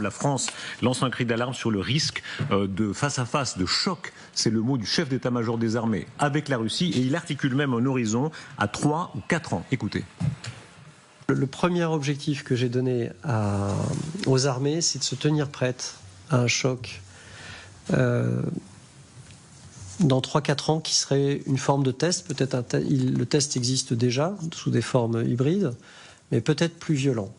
La France lance un cri d'alarme sur le risque de face-à-face, de choc, c'est le mot du chef d'état-major des armées, avec la Russie, et il articule même un horizon à 3 ou 4 ans. Écoutez. Le premier objectif que j'ai donné aux armées, c'est de se tenir prêtes à un choc dans 3-4 ans qui serait une forme de test. Peut-être le test existe déjà sous des formes hybrides, mais peut-être plus violent.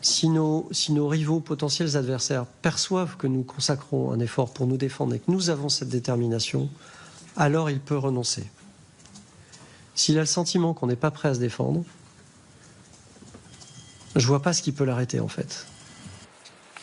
Si nos rivaux, potentiels adversaires, perçoivent que nous consacrons un effort pour nous défendre et que nous avons cette détermination, alors il peut renoncer. S'il a le sentiment qu'on n'est pas prêt à se défendre, je ne vois pas ce qui peut l'arrêter en fait.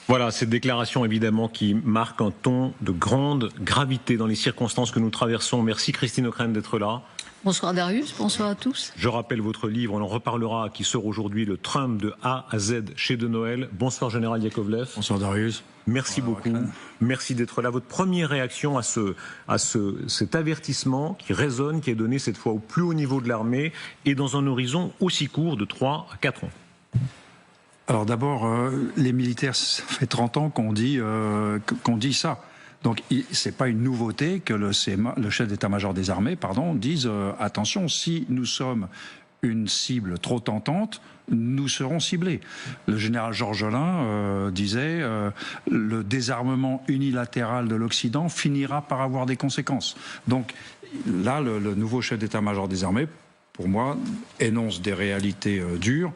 Voilà, cette déclaration évidemment qui marque un ton de grande gravité dans les circonstances que nous traversons. Merci Christine O'Krent d'être là. Bonsoir Darius, bonsoir à tous. Je rappelle votre livre, on en reparlera, qui sort aujourd'hui, le Trump de A à Z chez De Noël. Bonsoir Général Yakovlev. Bonsoir Darius. Merci beaucoup. Merci d'être là. Votre première réaction à cet avertissement qui résonne, qui est donné cette fois au plus haut niveau de l'armée et dans un horizon aussi court de 3 à 4 ans. Alors d'abord, les militaires, ça fait 30 ans qu'on dit ça. Donc c'est pas une nouveauté que le chef d'état-major des armées, dise attention, si nous sommes une cible trop tentante, nous serons ciblés. Le général Georges Lain disait le désarmement unilatéral de l'Occident finira par avoir des conséquences. Donc là, le nouveau chef d'état-major des armées, pour moi, énonce des réalités dures,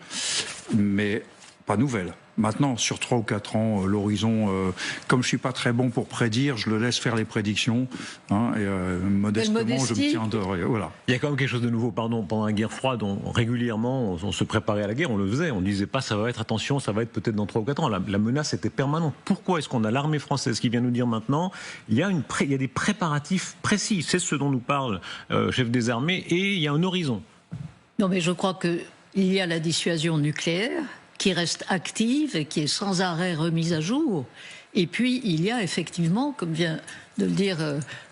mais pas nouvelles. Maintenant, sur 3 ou 4 ans, l'horizon, comme je suis pas très bon pour prédire, je le laisse faire les prédictions. Modestement, je me tiens dehors. Voilà. Il y a quand même quelque chose de nouveau. Pendant la guerre froide, régulièrement, on se préparait à la guerre, on le faisait. On ne disait pas, ça va être, attention, ça va être peut-être dans 3 ou 4 ans. La menace était permanente. Pourquoi est-ce qu'on a l'armée française qui vient nous dire maintenant, il y a des préparatifs précis. C'est ce dont nous parle chef des armées, et il y a un horizon. Non, mais je crois qu'il y a la dissuasion nucléaire, qui reste active et qui est sans arrêt remise à jour. Et puis, il y a effectivement, comme vient de le dire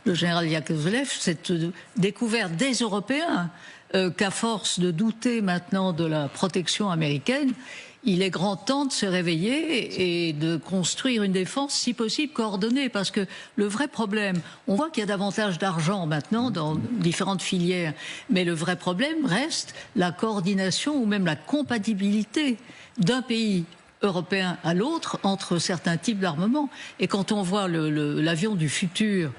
le général Yakovlev, cette découverte des Européens qu'à force de douter maintenant de la protection américaine, il est grand temps de se réveiller et de construire une défense, si possible, coordonnée. Parce que le vrai problème, on voit qu'il y a davantage d'argent maintenant dans différentes filières, mais le vrai problème reste la coordination ou même la compatibilité d'un pays européen à l'autre entre certains types d'armements. Et quand on voit l'avion du futur,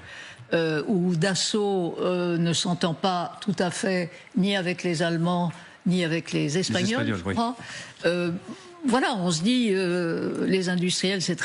où Dassault ne s'entend pas tout à fait ni avec les Allemands, ni avec les Espagnols, je crois. Voilà, on se dit, les industriels, c'est très